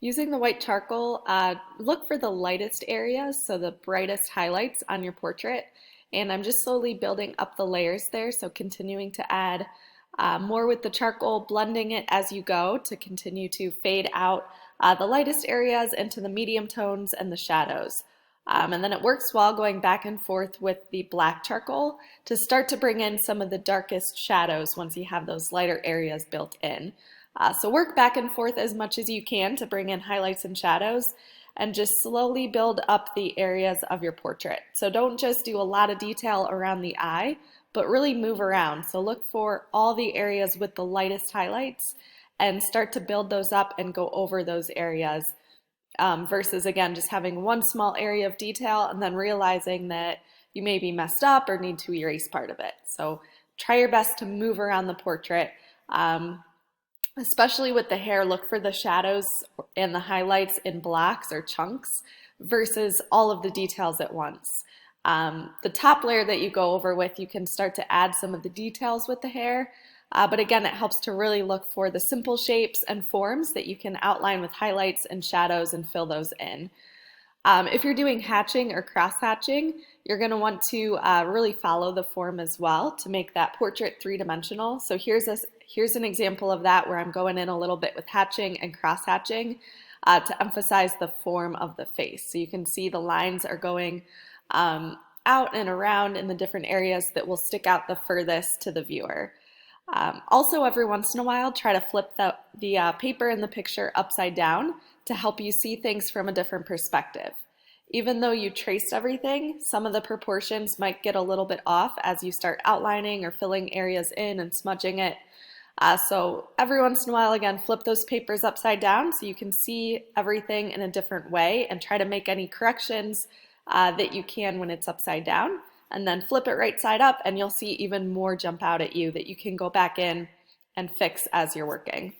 Using the white charcoal, look for the lightest areas, so the brightest highlights on your portrait. And I'm just slowly building up the layers there, so continuing to add more with the charcoal, blending it as you go to continue to fade out the lightest areas into the medium tones and the shadows. And then it works well going back and forth with the black charcoal to start to bring in some of the darkest shadows once you have those lighter areas built in. So work back and forth as much as you can to bring in highlights and shadows and just slowly build up the areas of your portrait. So don't just do a lot of detail around the eye, but really move around. So look for all the areas with the lightest highlights and start to build those up and go over those areas versus, again, just having one small area of detail and then realizing that you may be messed up or need to erase part of it. So try your best to move around the portrait. Especially with the hair, look for the shadows and the highlights in blocks or chunks versus all of the details at once. The top layer that you go over with, you can start to add some of the details with the hair, but again, it helps to really look for the simple shapes and forms that you can outline with highlights and shadows and fill those in. If you're doing hatching or cross hatching, you're going to want to really follow the form as well to make that portrait three-dimensional. So here's an example of that where I'm going in a little bit with hatching and cross hatching to emphasize the form of the face. So you can see the lines are going out and around in the different areas that will stick out the furthest to the viewer. Also, every once in a while, try to flip the paper in the picture upside down to help you see things from a different perspective. Even though you traced everything, some of the proportions might get a little bit off as you start outlining or filling areas in and smudging it. So every once in a while, again, flip those papers upside down so you can see everything in a different way and try to make any corrections that you can when it's upside down. And then flip it right side up and you'll see even more jump out at you that you can go back in and fix as you're working.